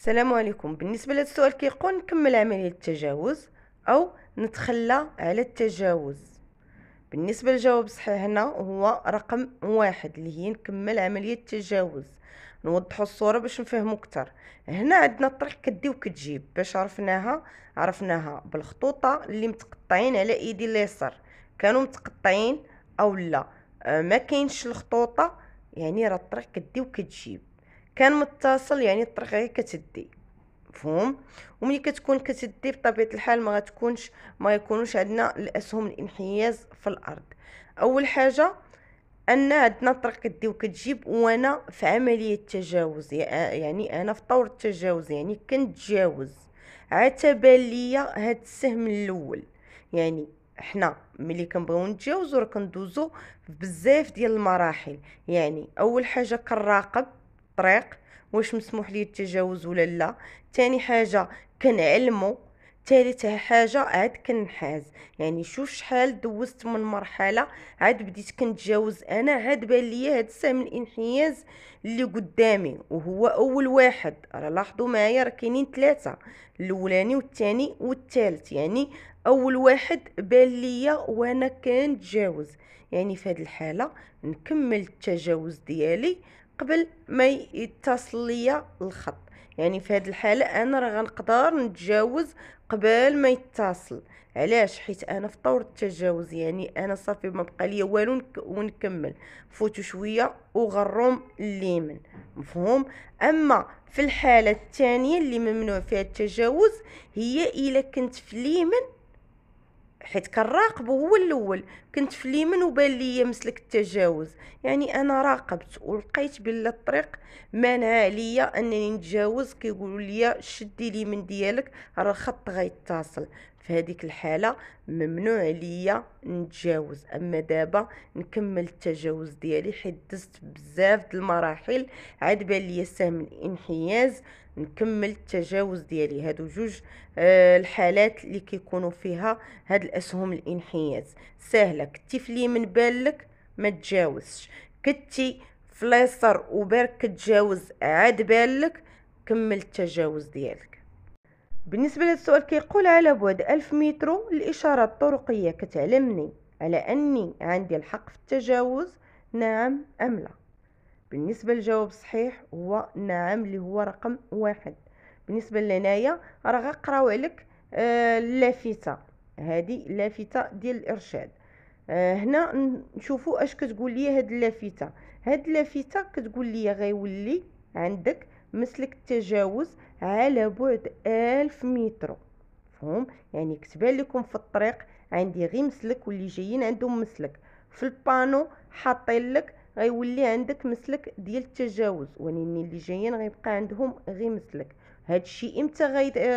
السلام عليكم. بالنسبة لهذا السؤال كيقول نكمل عملية التجاوز أو نتخلى على التجاوز. بالنسبة للجواب الصحيح هنا هو رقم واحد اللي هي نكمل عملية التجاوز. نوضحوا الصورة باش نفهموا أكتر. هنا عندنا الطريق كدي وكتجيب باش عرفناها بالخطوطة اللي متقطعين على ايدي اليسار. كانوا متقطعين أو لا ما كاينش الخطوطة، يعني راه الطريق كدي وكتجيب. كان متصل يعني الطريق غير كتدي، مفهوم. وملي كتكون كتدي بطبيعه الحال ما يكونوش عندنا الاسهم الانحياز في الارض. اول حاجه ان عندنا الطريق كدي وكتجيب وانا في عمليه التجاوز، يعني انا في طور التجاوز، يعني كنتجاوز. عتبان ليا هاد السهم الاول، يعني احنا ملي كنبغيو نتجاوزو راه كندوزو بزاف ديال المراحل. يعني اول حاجه كنراقب الطريق واش مسموح لي التجاوز ولا لا. تاني حاجه كنعلمو. تالت حاجه عاد كنحاز، يعني شوف شحال دوزت من مرحله عاد بديت كنتجاوز. انا عاد بان ليا هاد السهم الانحياز اللي قدامي وهو اول واحد. راه لاحظوا معايا راه كاينين ثلاثه، الاولاني والثاني والثالث. يعني اول واحد بان ليا وانا كنتجاوز، يعني في هذه الحاله نكمل التجاوز ديالي قبل ما يتصل ليا الخط. يعني في هذه الحاله انا راه غنقدر نتجاوز قبل ما يتصل. علاش؟ حيت انا في طور التجاوز، يعني انا صافي ما بقى ليا والو ونكمل. فوتو شويه وغروم اليمين، مفهوم. اما في الحاله الثانيه اللي ممنوع فيها التجاوز هي الا كنت في اليمين، حيت كنراقبو هو الاول. كنت في اليمين وبان ليا مسلك التجاوز، يعني انا راقبت ولقيت بلا الطريق مانعه عليا انني نتجاوز. كيقولوا ليا شدي اليمين ديالك راه الخط غيتصل. في هذيك الحاله ممنوع عليا نتجاوز. اما دابا نكمل التجاوز ديالي حيت دزت بزاف د المراحل. عاد بان ليا سهم الانحياز، نكمل التجاوز ديالي. هادو جوج الحالات اللي كيكونوا فيها هاد الاسهم الانحياز. سهله. كنتي في اليمين بالك ما تجاوزش، كنتي في اليسار وبارك كتجاوز عاد بالك كمل التجاوز ديالك. بالنسبه لهذا السؤال كيقول على بعد 1000 متر الاشارات الطرقيه كتعلمني على اني عندي الحق في التجاوز، نعم ام لا؟ بالنسبة للجواب الصحيح هو نعم، اللي هو رقم واحد. بالنسبة لهنايا راه غنقراو عليك اللافتة، هذه لافتة ديال الارشاد. هنا نشوفوا اش كتقول لي هاد اللافتة. هاد اللافتة كتقول لي غيولي عندك مسلك التجاوز على بعد 1000 متر، مفهوم. يعني كتبان لكم في الطريق عندي غير مسلك واللي جايين عندهم مسلك. في البانو حاطين لك غيولي عندك مسلك ديال التجاوز، ولكن اللي جايين غيبقى عندهم غير مسلك. هادشي امتى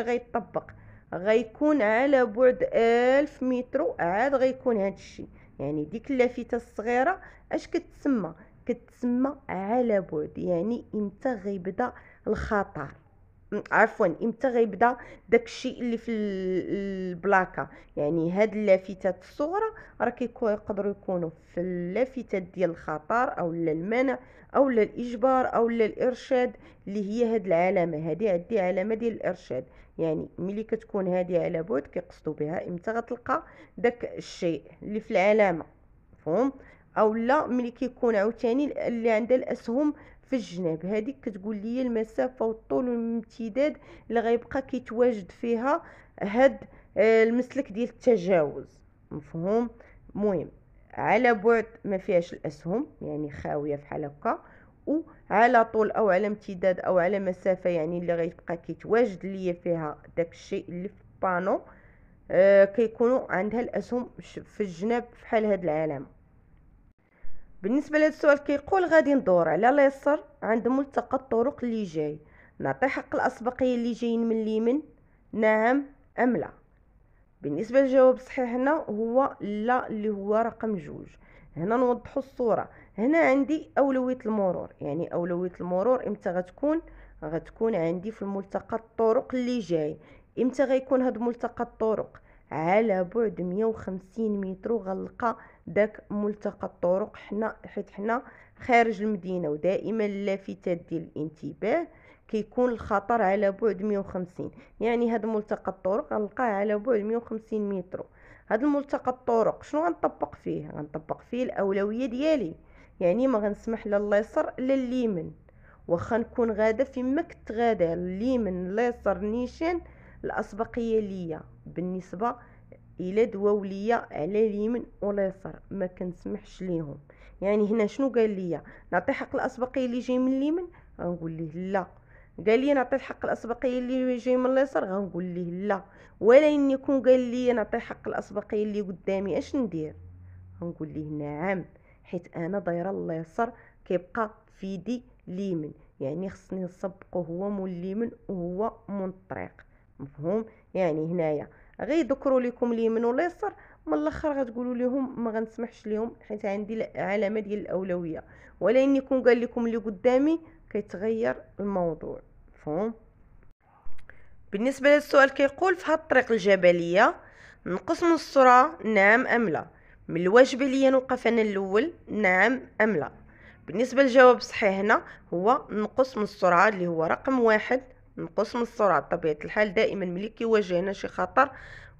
غيطبق؟ غيكون على بعد 1000 متر عاد غيكون هادشي. يعني ديك اللافتة الصغيرة اش كتسمى؟ كتسمى على بعد، يعني امتى غيبدا الخطر. عفوا امتى غيبدا داكشي اللي في البلاكه. يعني هاد اللافتات الصغرى راه يقدروا يكونوا في اللافتات ديال الخطر او المنع او الاجبار او الارشاد، اللي هي هاد العلامه. هادي عندي علامه ديال الارشاد. يعني ملي كتكون هادي على بعد كيقصدوا بها امتى غتلقى داك الشيء اللي في العلامه، مفهوم. او لا ملي كيكون عاوتاني اللي عندها الاسهم في الجناب، هذيك كتقول لي المسافه والطول والامتداد اللي غيبقى كيتواجد فيها هاد المسلك ديال التجاوز، مفهوم. مهم على بعد ما فيهاش الاسهم، يعني خاويه بحال هكا، وعلى طول او على امتداد او على مسافه، يعني اللي غيبقى كيتواجد ليا فيها داك الشيء اللي في البانو. كيكونوا عندها الاسهم في الجناب بحال هاد العلامه. بالنسبه لهذا السؤال كيقول غادي ندور على اليسار عند ملتقى الطرق اللي جاي، نعطي حق الاسبقيه اللي جايين من اليمين، نعم ام لا؟ بالنسبه للجواب الصحيح هنا هو لا، اللي هو رقم جوج. هنا نوضحوا الصوره. هنا عندي اولويه المرور، يعني اولويه المرور امتى غتكون عندي في الملتقى الطرق اللي جاي. امتى غيكون هاد ملتقى الطرق؟ على بعد 150 متر غنلقى داك ملتقى الطرق. حيت حنا خارج المدينه، ودائما اللافتات ديال الانتباه كيكون الخطر على بعد 150. يعني هذا ملتقى الطرق غنلقاه على بعد 150 متر. هذا الملتقى الطرق شنو غنطبق فيه؟ غنطبق فيه الاولويه ديالي، يعني ما غنسمح لا اليسار لا اليمين. واخا نكون غاده فيما كنت غاده، اليمين اليسار نيشان الاسبقيه ليا بالنسبه الى دواوليه على اليمين واليسار، ما كنسمحش ليهم. يعني هنا شنو قال لي؟ نعطي حق الاسبقيه اللي جاي من اليمين؟ غنقول ليه لا. قال لي نعطي حق الاسبقيه اللي جاي من اليسار؟ غنقول ليه لا. ولا ان يكون قال لي نعطي حق الاسبقيه اللي قدامي، اش ندير؟ غنقول ليه نعم، حيت انا دايره اليسار كيبقى في يدي اليمين، يعني خصني نسبقه هو من اليمين وهو من الطريق. مفهوم؟ يعني هنايا غيذكروا لكم اليمين واليسار، من الاخر غتقولوا لهم ما غنسمحش لهم حيت عندي علامه ديال الاولويه. ولا ان يكون قال لكم اللي قدامي كيتغير الموضوع. مفهوم؟ بالنسبه للسؤال كيقول في هاد الطريق الجبليه نقص من السرعه نعم ام لا؟ من الواجب عليا نوقف انا الاول نعم ام لا؟ بالنسبه للجواب الصحيح هنا هو نقص من السرعه، اللي هو رقم واحد. نقص من السرعه بطبيعه الحال دائما ملي كيواجهنا شي خطر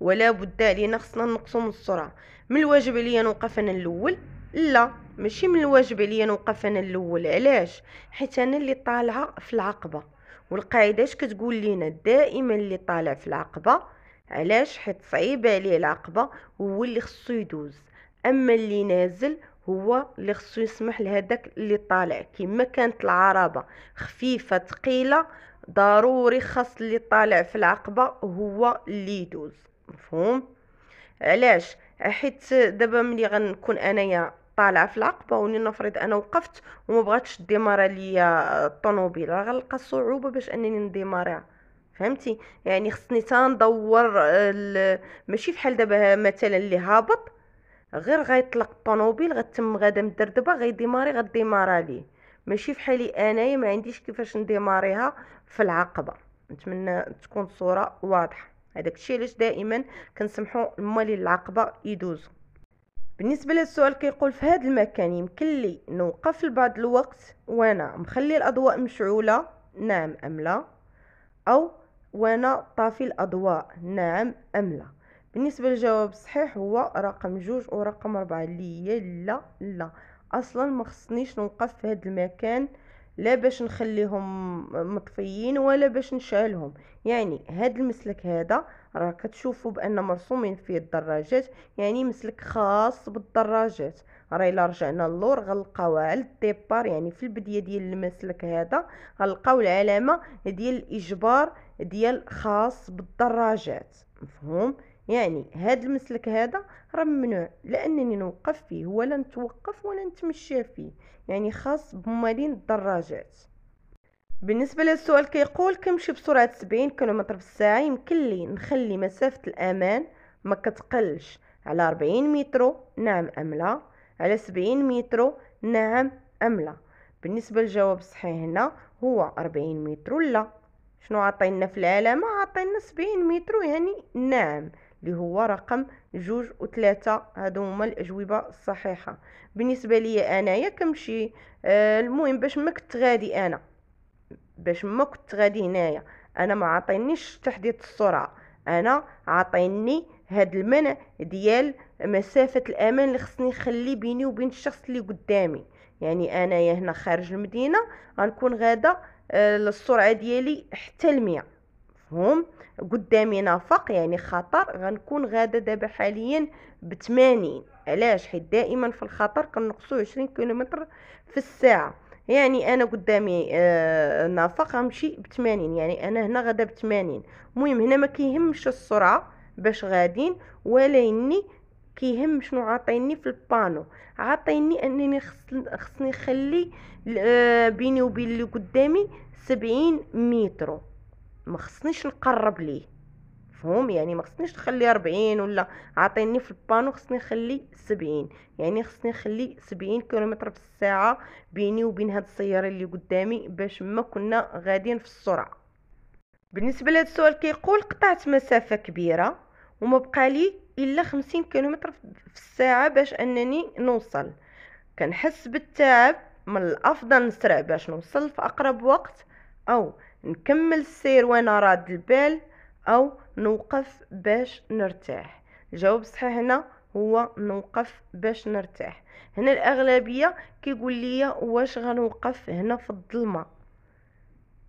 ولا بد علينا خصنا نقصوا من السرعه. من الواجب عليا نوقف انا الاول؟ لا، ماشي من الواجب عليا نوقف انا الاول. علاش؟ حيت انا اللي طالعه في العقبه، والقاعده اش كتقول لينا؟ دائما اللي طالع في العقبه. علاش؟ حيت صعيبه عليه العقبه هو اللي خصو يدوز، اما اللي نازل هو اللي خصو يسمح لهداك اللي طالع. كما كانت العربه خفيفه ثقيله، ضروري خاص اللي طالع في العقبه هو اللي يدوز. مفهوم؟ علاش؟ حيت دابا ملي غنكون انايا طالعه في العقبه ولنفرض انا وقفت وما بغاتش ديمارا ليا الطوموبيل، راه غنلقى صعوبه باش انني نديماريها. فهمتي؟ يعني خصني ندور ماشي فحال دابا مثلا اللي هابط غير غيطلق الطوموبيل غتم غادا مدردبه غيديماري غديمارا ليه. ماشي فحالي انايا ما عنديش كيفاش نديماريها في العقبه. نتمنى تكون الصوره واضحه. هذاك الشيء علاش دائما كنسمحوا الموالين العقبه يدوزوا. بالنسبه للسؤال كيقول في هذا المكان يمكن لي نوقف لبعض الوقت وانا مخلي الاضواء مشعوله نعم ام لا؟ او وانا طافي الاضواء نعم ام لا؟ بالنسبه للجواب الصحيح هو رقم 2 ورقم 4 اللي هي لا. لا، اصلا ما خصنيش نوقف في هذا المكان، لا باش نخليهم مطفيين ولا باش نشعلهم. يعني هذا المسلك هذا راه كتشوفوا بان مرسومين فيه الدراجات، يعني مسلك خاص بالدراجات. راه الا رجعنا اللور غنلقاو على الديبار، يعني في البدايه ديال المسلك هذا غنلقاو العلامه ديال الاجبار ديال خاص بالدراجات. مفهوم؟ يعني هذا المسلك هذا راه ممنوع لانني نوقف فيه ولا نتوقف ولا نتمشى فيه، يعني خاص بموالين الدراجات. بالنسبه للسؤال كيقول كنمشي بسرعه 70 كيلومتر في الساعه يمكن لي نخلي مسافه الامان ما كتقلش على 40 متر نعم ام لا؟ على 70 متر نعم ام لا؟ بالنسبه للجواب الصحيح هنا هو 40 متر. لا، شنو عطينا في العلامه؟ عطينا 70 متر، يعني نعم، اللي هو رقم 2 و3. هادو هما الاجوبه الصحيحه. بالنسبه لي انايا كنمشي المهم باش ما كنت غادي هنايا انا ما عطينيش تحديد السرعه، انا عطيني هاد المنع ديال مسافه الامان اللي خصني نخلي بيني وبين الشخص اللي قدامي. يعني انايا هنا خارج المدينه غنكون غاده السرعه ديالي حتى 100. مفهوم؟ قدامي نفق يعني خطر غنكون غاده دابا حاليا ب80. علاش؟ حيت دائما في الخطر كنقصوا 20 كيلومتر في الساعه. يعني انا قدامي نفق غنمشي ب80، يعني انا هنا غادا ب80. المهم هنا ما كيهمش السرعه باش غادين، ولا اني كيهم شنو عاطيني في البانو. عاطيني انني خصني نخلي بيني وبين اللي قدامي 70 متر، ما خصنيش نقرب ليه. مفهوم؟ يعني ما خصنيش نخلي 40 ولا عاطيني في البانو خصني نخلي 70، يعني خصني نخلي 70 كيلومتر في الساعه بيني وبين هاد السياره اللي قدامي باش ما كنا غاديين في السرعه. بالنسبه لهذا السؤال كيقول قطعت مسافه كبيره وما بقى لي الا 50 كيلومتر في الساعه باش انني نوصل، كنحس بالتعب، من الافضل نسرع باش نوصل في اقرب وقت او نكمل السير وانا راد البال او نوقف باش نرتاح. الجواب الصحيح هنا هو نوقف باش نرتاح. هنا الاغلبيه كيقول لي واش غنوقف هنا في الظلمه.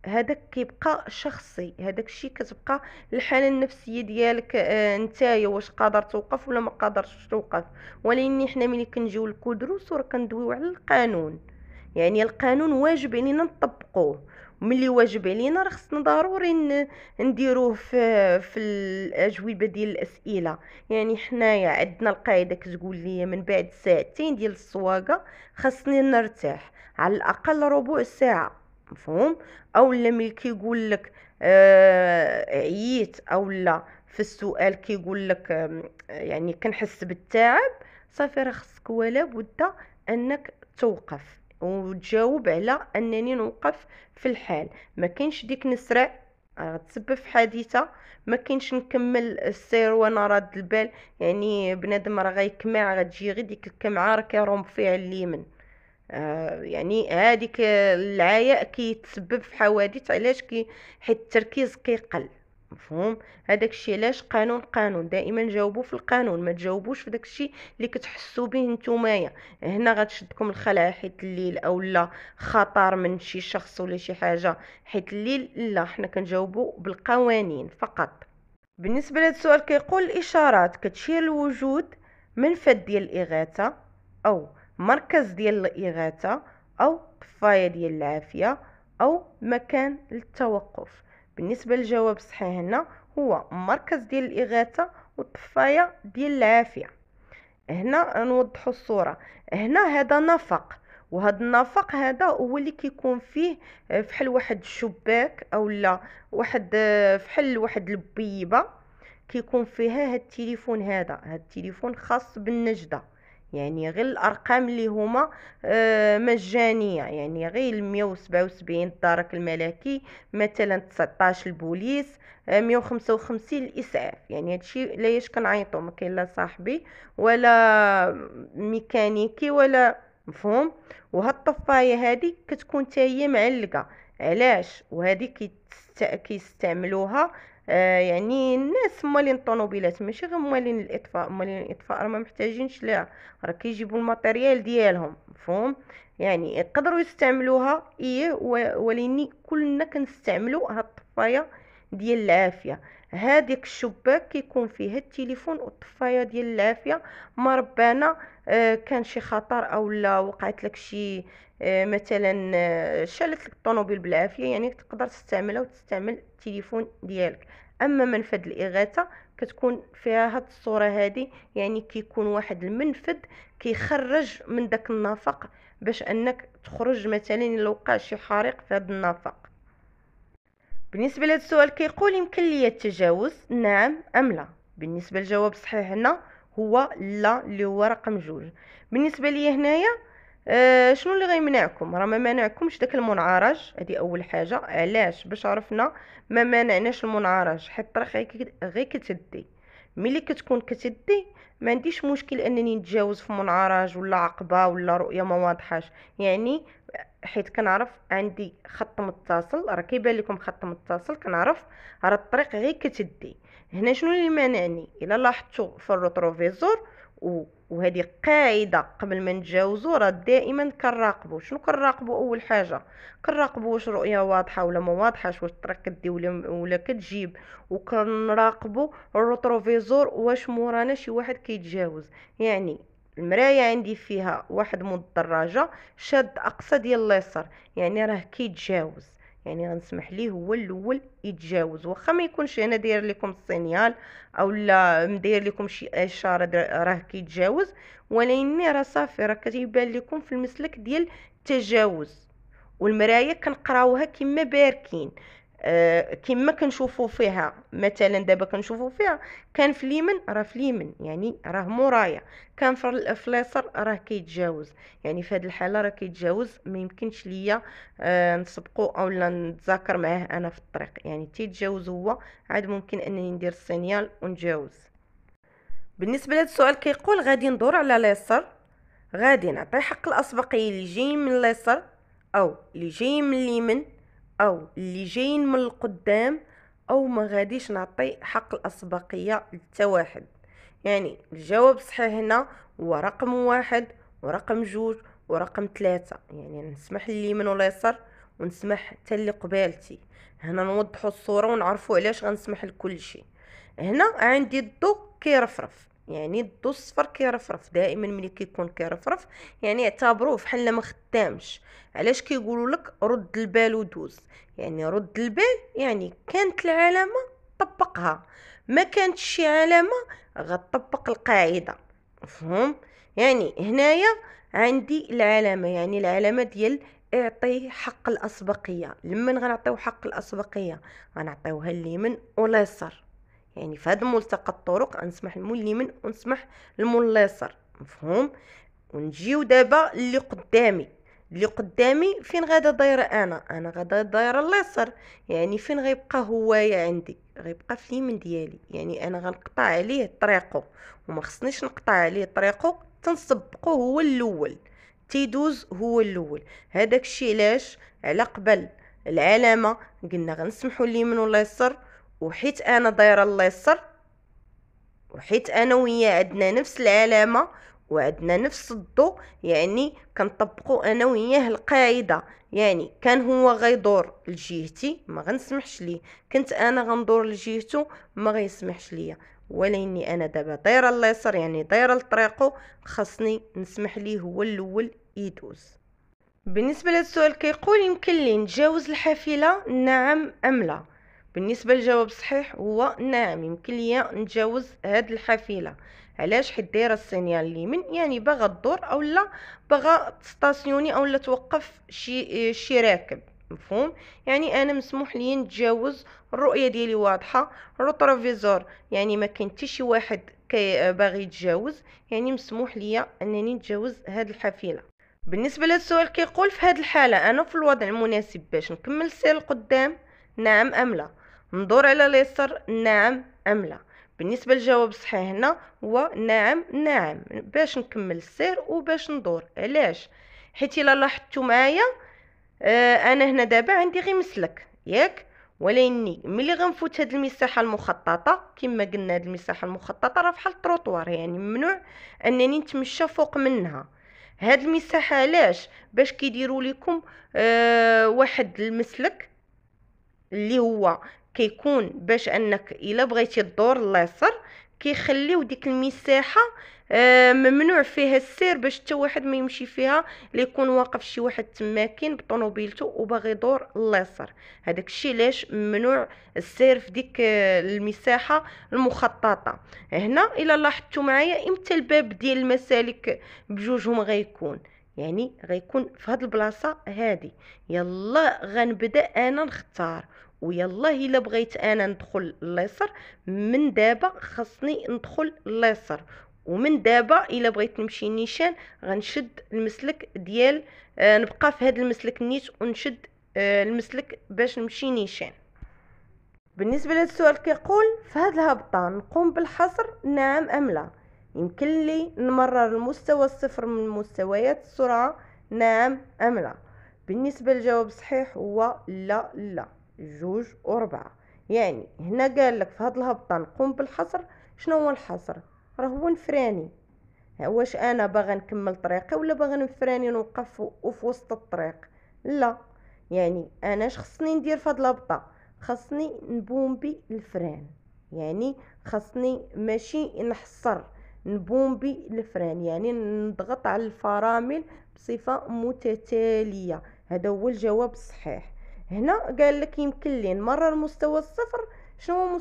هذاك كيبقى شخصي، هذاك الشيء كتبقى الحاله النفسيه ديالك نتايا واش قادر توقف ولا ما قادرش توقف. ولكن حنا ملي كنجيو للكدروس راه كندويو على القانون، يعني القانون واجب علينا نطبقوه، وملي واجب علينا راه خصنا ضروري نديروه في الاجوبه ديال الاسئله. يعني حنايا عندنا القاعده كتقول لي من بعد ساعتين ديال السواقه خاصني نرتاح على الاقل ربع ساعه، مفهوم؟ او لا ملي كيقول لك عييت او لا في السؤال كيقول لك يعني كنحس بالتعب، صافي راه خصك ولا بد انك توقف وتجاوب على انني نوقف في الحال. ما كاينش ديك نسرع غتسبب في حادثه، ما كاينش نكمل السير وانا راد البال، يعني بنادم راه غيكمع غتجي غير ديك الكمعه راه كيروم فيها اليمن. يعني هذيك العياء كيتسبب في حوادث. علاش؟ حيت التركيز كيقل، مفهوم؟ هذاك الشيء علاش قانون قانون دائما جاوبوا في القانون، ما تجاوبوش في داك الشيء اللي كتحسوا به نتومايا. هنا غتشدكم الخلعه حيت الليل او لا خطر من شي شخص ولا شي حاجه حيت الليل، لا حنا كنجاوبوا بالقوانين فقط. بالنسبه لهذا السؤال كيقول الاشارات كتشير لوجود منفذ ديال الاغاثه او مركز ديال الإغاثة أو طفاية ديال العافية أو مكان للتوقف. بالنسبة للجواب الصحيح هنا هو مركز ديال الإغاثة وطفاية ديال العافية. هنا نوضحوا الصورة. هنا هذا نفق، وهذا النفق هذا هو اللي كيكون فيه فحال واحد الشباك او لا واحد فحال واحد البيبه كيكون فيها هاد التليفون. هاد التليفون خاص بالنجدة، يعني غير الارقام اللي هما مجانيه، يعني غير 177 الدرك الملكي مثلا 19 البوليس 155 الاسعاف. يعني هادشي لاش كنعيطو، ما كاين لا صاحبي ولا ميكانيكي ولا، مفهوم؟ وهاد الطفايه هادي كتكون تاهي معلقه. علاش؟ وهذه كيستعملوها يعني الناس مالين الطوموبيلات، ماشي غير مالين الاطفاء. مالين الاطفاء راه ما محتاجينش ليها، راه كيجيبوا الماتيريال ديالهم، مفهوم؟ يعني يقدروا يستعملوها ايه، ولكن كلنا كنستعملوا هاد الطفايه ديال العافيه. هذيك الشباك كيكون فيه التليفون والطفايه ديال العافيه. ما ربانا كان شي خطر او لا وقعت لك شي مثلا شالت لك الطوموبيل بالعافيه، يعني تقدر تستعملها وتستعمل التليفون ديالك. اما منفذ الاغاثه كتكون فيها هاد الصوره هذه، يعني كيكون واحد المنفذ كيخرج من داك النفق باش انك تخرج مثلا الا وقع شي حريق في هذا النفق. بالنسبه لهذا السؤال كيقول يمكن لي التجاوز نعم ام لا. بالنسبه للجواب الصحيح هنا هو لا، اللي هو رقم جوج. بالنسبه لي هنايا شنو اللي غيمنعكم؟ راه ما مانعكمش داك المنعرج، هذه اول حاجه. علاش؟ باش عرفنا ما مانعناش المنعرج حيت الطريق غير كتدي. ملي كتكون كتدي ما عنديش مشكل انني نتجاوز في منعرج ولا عقبه ولا رؤيه ما واضحاش، يعني حيت كنعرف عندي خط متصل. راه كيبان لكم خط متصل، كنعرف راه الطريق غير كتدي. هنا شنو اللي مانعني؟ الا لاحظتوا في الروتروفيزور وهذه قاعده قبل ما نتجاوزوا، راه دائما كنراقبوا. شنو كنراقبوا؟ اول حاجه كنراقبوا واش الرؤيه واضحه ولا ما واضحاش، واش الطريق كدي ولا كتجيب، وكنراقبوا الروتروفيزور واش مورانا شي واحد كيتجاوز. يعني المرايه عندي فيها واحد مدرجه شاد اقصى ديال اليسار، يعني راه كيتجاوز، يعني غنسمح ليه هو الاول يتجاوز. واخا ما يكونش انا داير لكم السينيال او لا مدير لكم شي اشاره راه كيتجاوز، ولكن راه صافي راه كيبان لكم في المسلك ديال التجاوز. والمرايه كنقراوها كما باركين، كما كنشوفوا فيها. مثلا دابا كنشوفوا فيها كان في اليمين راه في اليمين، يعني راه مورايا. كان في اليسار راه كيتجاوز، يعني في هذه الحاله راه كيتجاوز. ما يمكنش ليا نسبقو او لا نتذاكر معاه انا في الطريق، يعني تيتجاوز هو عاد ممكن انني ندير السينيال ونتجاوز. بالنسبه لهذا السؤال كيقول غادي ندور على اليسار، غادي نعطي حق الاسبقيه اللي جايين من اليسار او اللي جايين من اليمين او اللي جايين من القدام، او ما غاديش نعطي حق الاسبقيه لتا واحد. يعني الجواب الصحيح هنا هو رقم 1 ورقم 2 ورقم 3. يعني نسمح لليمين واليسار ونسمح حتى اللي قبالتي. هنا نوضحوا الصوره ونعرفوا علاش غنسمح لكل شيء. هنا عندي الضو كيرفرف، يعني الضو الصفر كيرفرف دائما. ملي كيكون كيرفرف يعني اعتبروه بحال ما خدامش. علاش كيقولوا لك رد البال ودوز؟ يعني رد البال يعني كانت العلامه طبقها، ما كانت شي علامه غتطبق القاعده. مفهوم؟ يعني هنايا عندي العلامه، يعني العلامه ديال اعطي حق الاسبقيه. لمن غنعطيو حق الاسبقيه غنعطيوها اليمين واليسار. يعني في هذا ملتقى الطرق غنسمح لمول اليمين ونسمح لمول اليسار. مفهوم؟ ونجيو دابا اللي قدامي. اللي قدامي فين غادا دايره؟ انا غادا دايره اليسار. يعني فين غيبقى هوايا عندي؟ غيبقى في اليمين ديالي. يعني انا غنقطع عليه طريقه، وما خصنيش نقطع عليه طريقه تنسبقه هو الاول، تيدوز هو الاول. هذاك الشيء علاش على قبل العلامه قلنا غنسمحوا اليمين واليسار، وحيت انا دايره اليسار، وحيت انا وياه عندنا نفس العلامه وعندنا نفس الضوء، يعني كنطبقوا انا وياه القاعده. يعني كان هو غيدور لجهتي ما غنسمحش ليه، كنت انا غندور لجهته ما غيسمحش ليا. ولاني انا دابا دايره اليسار يعني دايره لطريقه، خاصني نسمح ليه هو الاول يدوز. بالنسبه لهذا السؤال كيقول يمكن لي نتجاوز الحافله نعم ام لا؟ بالنسبه للجواب الصحيح هو نعم، يمكن لي نتجاوز هاد الحافله. علاش؟ حيت دايره السينيال اليمين، يعني باغا تدور اولا باغا تستاسيوني اولا توقف شي راكب. مفهوم؟ يعني انا مسموح لي نتجاوز، الرؤيه ديالي واضحه، الروتروفيزور يعني ما كاين حتى شي واحد باغي يتجاوز، يعني مسموح لي انني نتجاوز هاد الحافله. بالنسبه لهذا السؤال كيقول في هذه الحاله انا في الوضع المناسب باش نكمل السير القدام نعم ام لا؟ ندور على اليسار نعم ام لا؟ بالنسبه للجواب الصحيح هنا هو نعم. نعم باش نكمل السير وباش ندور. علاش؟ حيت الا لاحظتوا معايا انا هنا دابا عندي غير مسلك ياك، ولاني ملي غنفوت هاد المساحه المخططه كما قلنا هاد المساحه المخططه راه بحال التروطوار، يعني ممنوع انني نتمشى فوق منها. هاد المساحه علاش؟ باش كيديروا لكم واحد المسلك اللي هو كيكون باش انك الا بغيتي تدور اليسار كيخليو ديك المساحه ممنوع فيها السير، باش حتى واحد ما يمشي فيها ليكون واقف شي واحد تماكن بطونوبيلته وباغي يدور اليسار. هذاك الشيء علاش ممنوع السير في ديك المساحه المخططه. هنا الا لاحظتوا معايا امتى الباب ديال المسالك بجوجهم غيكون؟ يعني غيكون في هاد البلاصه هادي. يلا غنبدا انا نختار، ويلا الا بغيت انا ندخل اليسار من دابا خاصني ندخل اليسار، ومن دابا الا بغيت نمشي نيشان غنشد المسلك ديال نبقى في هذا المسلك نيت ونشد المسلك باش نمشي نيشان. بالنسبه لهذا السؤال كيقول في هذه الهبطه نقوم بالحصر نعم ام لا؟ يمكن لي نمرر المستوى الصفر من مستويات السرعه نعم ام لا؟ بالنسبه للجواب الصحيح هو لا لا، 2 و4. يعني هنا قال لك في هذه الهبطه نقوم بالحصر. شنو هو الحصر؟ راه هو نفراني. واش انا باغا نكمل طريقي ولا باغا نفراني نوقف وفي وسط الطريق؟ لا، يعني انا اش خصني ندير في هذه الهبطه؟ خاصني نبومبي الفران. يعني خاصني ماشي نحصر، نبومبي الفران يعني نضغط على الفرامل بصفه متتاليه. هذا هو الجواب الصحيح. هنا قال لك يمكن لي نمرر مستوى الصفر. شنو هو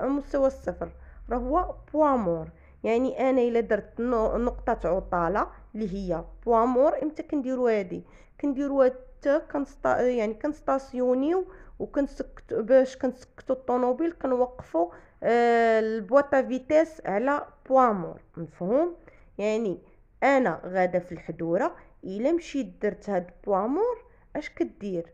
مستوى الصفر؟ راه هو بوامور. يعني انا الا درت نقطه عطاله اللي هي بوامور، امتى كنديروا هذه؟ كنديروها يعني كنستاسيونيو وكنسكت باش كنسكتوا الطوموبيل كنوقفوا البواطه فيتاس على بوامور. مفهوم؟ يعني انا غاده في الحدوره، الا مشيت درت هاد بوامور اش كدير؟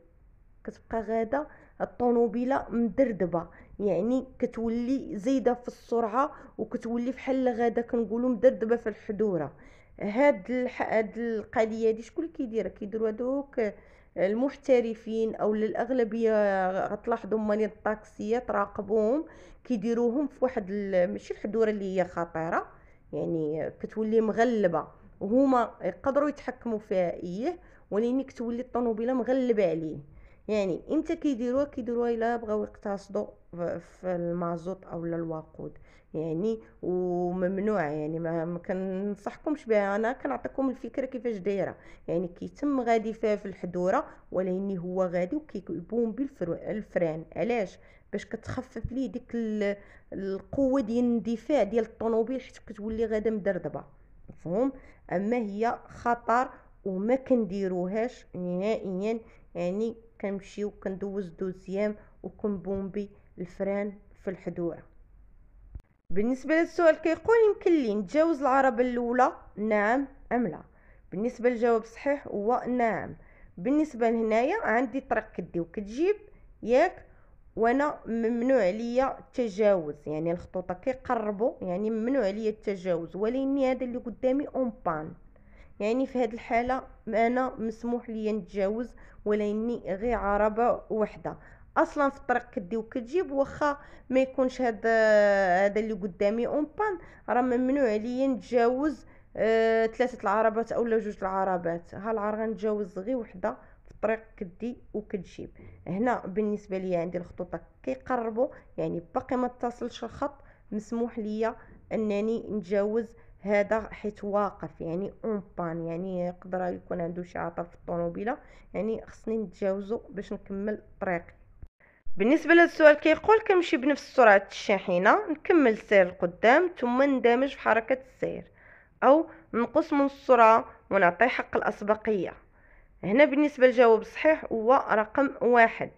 كتبقى غاده الطوموبيله مدردبه، يعني كتولي زايده في السرعه وكتولي بحال غاده كنقولوا مدردبه في الحدوره. هاد القضيه هادي شكون اللي كيديرها؟ كيديروا هذوك المحترفين او الاغلبيه غتلاحظوا مالين الطاكسيات راقبوهم كيديروهم في واحد ماشي الحدوره اللي هي خطيره، يعني كتولي مغلبه وهما يقدروا يتحكموا فيها ولكن كتولي الطوموبيله مغلبه عليه. يعني امتى كيديروها الا بغاو يقتصدوا في المازوت او الوقود، يعني وممنوع، يعني ما كنصحكمش بها، انا كنعطيكم الفكره كيفاش دايره. يعني كيتم غادي فيها في الحدوره ولكن هو غادي وكيبوم بالفران. علاش؟ باش كتخفف ليه ديك القوه ديال الاندفاع ديال الطوموبيل حيت كتولي غادا مدردبه. مفهوم؟ اما هي خطر وما كنديروهاش نهائيا. يعني كنمشيو كندوز دوزيام وكنبومبي الفران في الحدوره. بالنسبة للسؤال كيقول يمكن لي نتجاوز العربة الأولى نعم أم لا؟ بالنسبة للجواب صحيح هو نعم. بالنسبة لهنايا عندي طريق كدي وكتجيب ياك، وانا ممنوع عليا التجاوز، يعني الخطوطة كيقربوا يعني ممنوع عليا التجاوز، ولكن هذا اللي قدامي اون بان، يعني في هذه الحالة انا مسموح لي نتجاوز ولاني غير عربة وحدة. اصلا في الطريق كدي وكتجيب واخا ما يكونش هذا اللي قدامي اون بان، راه ممنوع عليا نتجاوز ثلاثة العربات او جوج العربات، غنتجاوز غير وحده في الطريق كدي وكتجيب. هنا بالنسبه لي عندي الخطوط كيقربوا، يعني باقي ما اتصلش الخط، مسموح ليا انني نتجاوز هذا حيت واقف يعني اون بان، يعني يقدر يكون عنده شي عطل في الطوموبيله، يعني خصني نتجاوزه باش نكمل طريقي. بالنسبه للسؤال كيقول كنمشي بنفس سرعه الشاحنه نكمل السير القدام ثم ندمج في حركه السير، او نقص من السرعه ونعطي حق الاسبقيه. هنا بالنسبه للجواب الصحيح هو رقم واحد.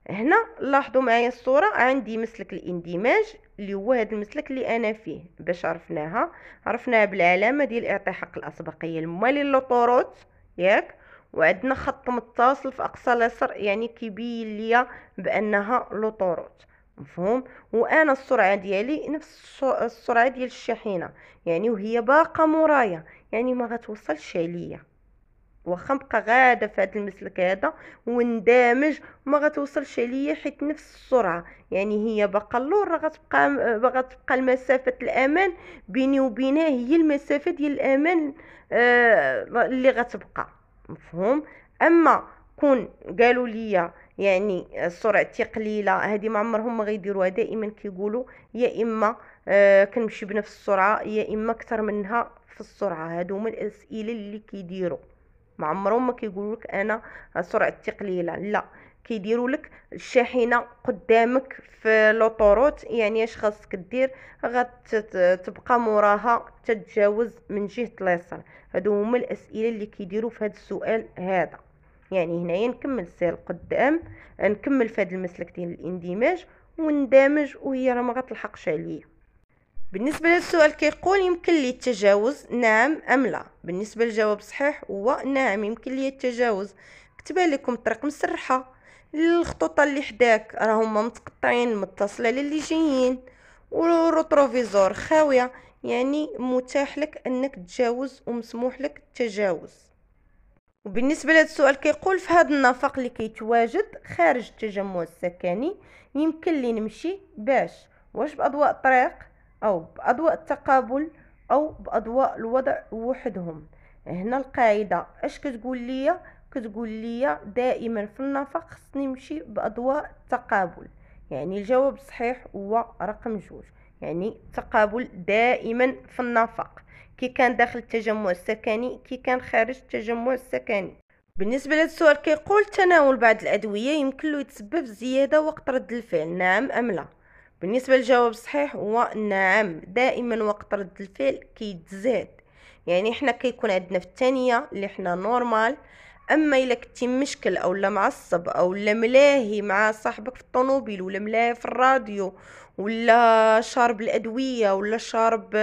هنا لاحظوا معايا الصورة، عندي مسلك الاندماج اللي هو هذا المسلك اللي انا فيه، باش عرفناها بالعلامة ديال اعطاء حق الاسبقية المالي لوطوروت ياك، وعندنا خط متصل في اقصى اليسار يعني كيبين ليا بانها لوطوروت. مفهوم؟ وانا السرعة ديالي نفس السرعة ديال الشاحنة، يعني وهي باقة مورايا، يعني ما غتوصلش عليا، واخا نبقى غاده في هذا المسلك هذا وندمج ما غتوصلش عليا حيت نفس السرعه، يعني هي باقا اللور راه غتبقى المسافه الامان بيني وبينها هي المسافه ديال الامان اللي غتبقى. مفهوم؟ اما كون قالوا لي يعني سرعتي قليله، هذه ما عمرهم ما غيديروها، دائما كيقولوا يا اما كنمشي بنفس السرعه يا اما اكثر منها في السرعه. هادو هما الاسئله اللي كيديروا، ما عمرهم ما كيقولوا لك انا سرعتي قليله، لا، كيديروا لك الشاحنه قدامك في لوطوروت، يعني اش خاصك دير؟ غتبقى موراها تتجاوز من جهه اليسار. هادو هما الاسئله اللي كيديروا في هذا السؤال هذا. يعني هنايا نكمل سير قدام، نكمل في هذا المسلك ديال الاندماج وندمج وهي راه ما غتلحقش عليا. بالنسبة للسؤال كيقول يمكن لي التجاوز نعم أم لا؟ بالنسبة للجواب صحيح هو نعم يمكن لي التجاوز. كتبان لكم الطريق مسرحة، الخطوط اللي حداك راهما متقطعين متصلة للي جايين، والروتروفيزور خاوية، يعني متاح لك انك تجاوز ومسموح لك التجاوز. وبالنسبة لهذا السؤال كيقول في هذا النفق اللي كيتواجد خارج التجمع السكني يمكن لي نمشي واش بأضواء الطريق او باضواء التقابل او باضواء الوضع وحدهم. هنا القاعده اش كتقول لي؟ كتقول لي دائما في النفق خصني نمشي باضواء التقابل، يعني الجواب الصحيح هو رقم جوج، يعني تقابل دائما في النفق، كي كان داخل التجمع السكني كي كان خارج التجمع السكني. بالنسبة للسؤال كيقول تناول بعض الأدوية يمكن له يتسبب زيادة وقت رد الفعل نعم أم لا؟ بالنسبة للجواب الصحيح هو نعم، دائما وقت رد الفعل كيتزاد، يعني حنا كيكون عندنا في الثانية اللي حنا نورمال، اما الا كنتي مشكل او لا معصب او لا ملاهي مع صاحبك في الطوموبيل ولا ملاهي في الراديو ولا شارب الادويه ولا شارب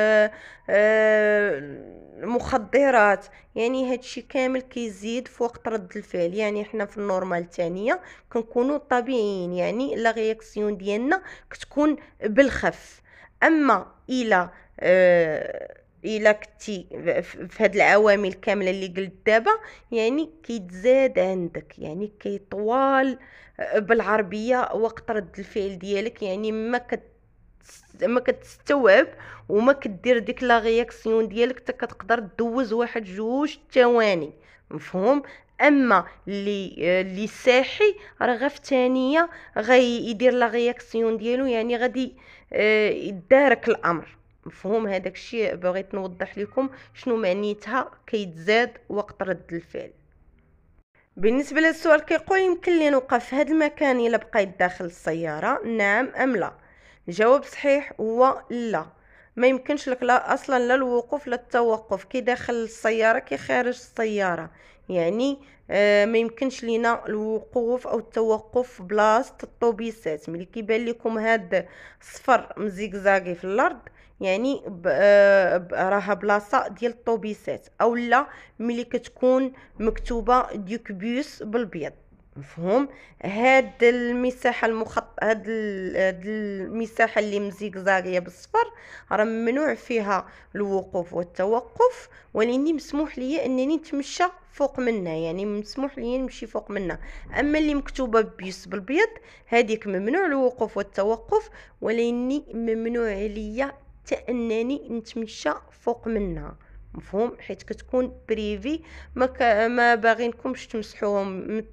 مخدرات، يعني هادشي كامل كيزيد في وقت رد الفعل. يعني احنا في النورمال الثانيه كنكونوا طبيعيين، يعني لا رياكسيون ديالنا كتكون بالخف. اما الى الا كنتي في هاد العوامل كامله اللي قلت دابا، يعني كيتزاد عندك، يعني كيطوال بالعربيه وقت رد الفعل ديالك، يعني ما كتستوعب وما كدير ديك لا رياكسيون ديالك حتى كتقدر دوز واحد 2 ثواني. مفهوم؟ اما اللي صاحي راه غير في ثانيه غيدير لا رياكسيون ديالو، يعني غادي يدارك الامر. مفهوم؟ هذاك الشيء بغيت نوضح لكم شنو معنيتها كيتزاد وقت رد الفعل. بالنسبه للسؤال كيقول يمكن لي نوقف في هذا المكان الا بقيت داخل السياره، نعم ام لا؟ الجواب صحيح هو لا. ما يمكنش لك لا اصلا لا الوقوف لا التوقف، كي داخل السياره كي خارج السياره، يعني ما يمكنش لينا الوقوف او التوقف في بلاصه الطوبيسات. ملي كيبان لكم هاد صفر مزيكزاكي في الارض، يعني راها بلاصه ديال الطوبيسات، او لا ملي كتكون مكتوبه ديكبيوس بالبيض. مفهوم؟ هاد المساحه هاد المساحه اللي مزيكزاغيه بالصفر راه ممنوع فيها الوقوف والتوقف، ولاني مسموح ليا انني نتمشى فوق منها، يعني مسموح ليا نمشي فوق منها. اما اللي مكتوبه بيس بالبيض هذيك ممنوع الوقوف والتوقف، ولاني ممنوع ليا حتى انني نتمشى فوق منها. مفهوم؟ حيت كتكون بريفي، ما باغينكمش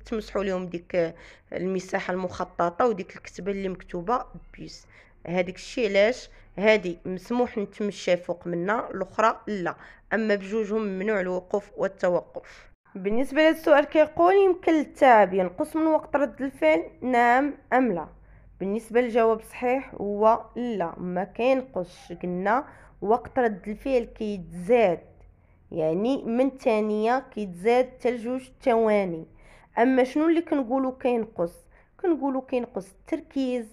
تمسحوا لهم ديك المساحه المخططه وديك الكتبه اللي مكتوبه بيس. هذاك الشيء علاش هذه مسموح نتمشى فوق منها، الاخرى لا. اما بجوجهم ممنوع الوقوف والتوقف. بالنسبه للسؤال كيقول يمكن للتعب ينقص من وقت رد الفعل، نعم ام لا؟ بالنسبه للجواب صحيح هو لا، ما كينقصش. قلنا وقت رد الفعل كيتزاد، يعني من ثانيه كيتزاد حتى ل2 ثواني. اما شنو اللي كنقولوا كينقص؟ كنقولوا كينقص التركيز،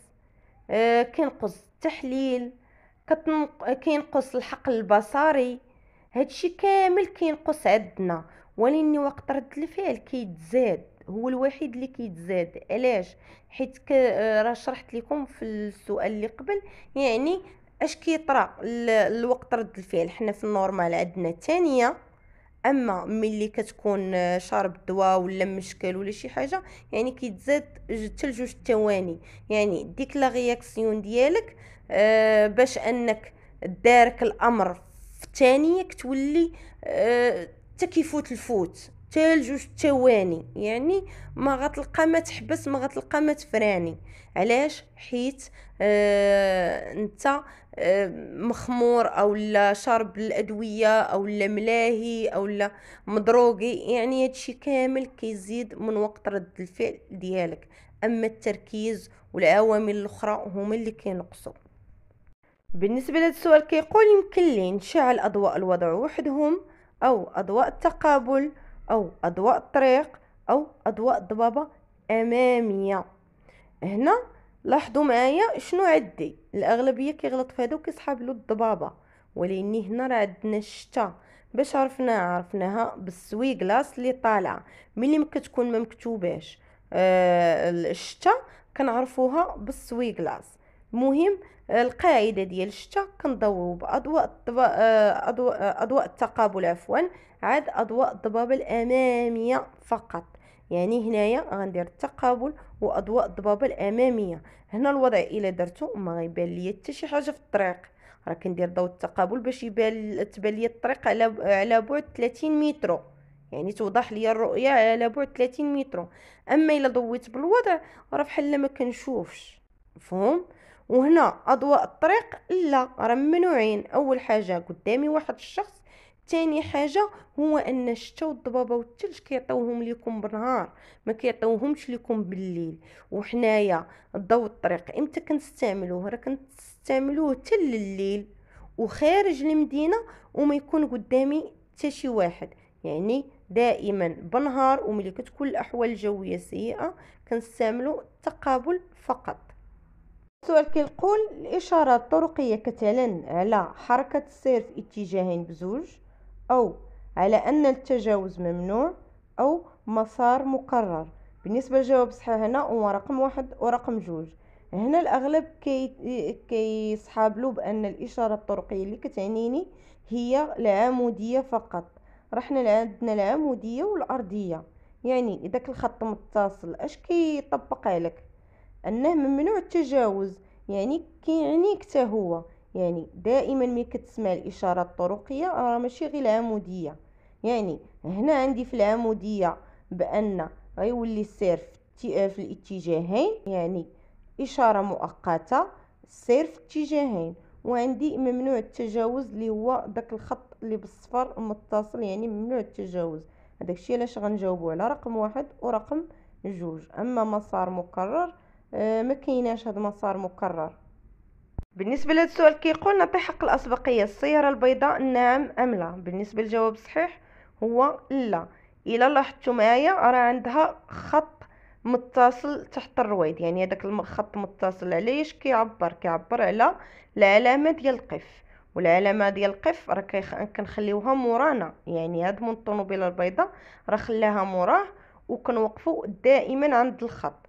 كينقص التحليل، كينقص الحقل البصري. هادشي كامل كينقص عندنا، ولكن وقت رد الفعل كيتزاد، هو الوحيد اللي كيتزاد. علاش؟ حيت راه شرحت لكم في السؤال اللي قبل، يعني اش كيطرا الوقت رد الفعل. حنا في النورمال عندنا ثانيه، اما ملي كتكون شارب الدواء ولا مشكل ولا شي حاجه، يعني كيتزاد حتى ل2 ثواني. يعني ديك لا رياكسيون ديالك باش انك دارك الامر في ثانيه كتولي حتى كيفوت الفوت حتى ل2 ثواني، يعني ما غتلقى ما تحبس، ما غتلقى ما تفراني. علاش؟ حيت انت مخمور او لا شارب الادويه او لا ملاهي او لا مضروقي، يعني هادشي كامل كيزيد من وقت رد الفعل ديالك. اما التركيز والعوامل الاخرى هما اللي كينقصوا. بالنسبه لهذا السؤال كيقول يمكن لي نشعل اضواء الوضع وحدهم، او اضواء التقابل، او اضواء الطريق، او اضواء الضبابه اماميه. هنا لاحظوا معايا شنو عندي، الاغلبيه كيغلط في هذا وكيسحاب له الضبابه، ولاني هنا راه عندنا الشتا. باش عرفناها بالسويغلاس اللي طالعه ملي ما كتكون ما مكتوباش الشتا، كنعرفوها بالسويغلاس. المهم القاعده ديال الشتا كنضويو باضواء اضواء التقابل عفوا، عاد اضواء الضبابه الاماميه فقط. يعني هنايا غندير التقابل واضواء الضبابه الاماميه. هنا الوضع الا درتو ما غيبان ليا حتى شي حاجه في الطريق، راه كندير ضوء التقابل باش تبان ليا الطريق على بعد 30 متر، يعني توضح ليا الرؤيه على بعد 30 متر. اما الا ضويت بالوضع راه بحال ما كنشوفش. مفهوم؟ وهنا اضواء الطريق لا، راه ممنوعين. اول حاجه قدامي واحد الشخص، تاني حاجه هو ان الشتا والضبابه والثلج كيعطيوهم ليكم بالنهار، ما كيعطيوهمش ليكم بالليل. وحنايا الضوء الطريق امتى كنستعملوه؟ راه كنستعملوه حتى الليل وخارج المدينه، وما يكون قدامي حتى شي واحد، يعني دائما بالنهار. وملي كتكون الاحوال الجويه سيئه كنستعملوا التقابل فقط. السؤال كيقول الاشارات الطرقيه كتعلن على حركه السير في اتجاهين بزوج، او على ان التجاوز ممنوع، او مسار مقرر. بالنسبه للجواب صحيح هنا هو رقم 1 ورقم 2. هنا الاغلب كيصحاب له بان الاشاره الطرقيه اللي كتعنيني هي العموديه فقط. راه حنا عندنا العموديه والارضيه، يعني داك الخط متصل اش كيطبق عليك انه ممنوع التجاوز، يعني كيعنيك حتى هو. يعني دائما ملي كتسمع الاشاره الطرقيه راه ماشي غير العموديه. يعني هنا عندي في العموديه بان غيولي السير في الاتجاهين، يعني اشاره مؤقته السير في اتجاهين. وعندي ممنوع التجاوز اللي هو داك الخط اللي بالصفر متصل، يعني ممنوع التجاوز. هذاك الشيء علاش غنجاوبوا على رقم واحد ورقم جوج. اما مسار مكرر ما كايناش هذا مسار مكرر. بالنسبه لهذا السؤال كيقول نعطي حق الاسبقيه السياره البيضاء نعم ام لا؟ بالنسبه للجواب الصحيح هو لا. الا لاحظتوا معايا راه عندها خط متصل تحت الرويد، يعني هذاك الخط متصل علاش كيعبر على العلامه ديال القف. والعلامه ديال القف راه كنخليوها مورانا، يعني هاد من الطوموبيله البيضاء راه خلاها موراه وكنوقفوا دائما عند الخط.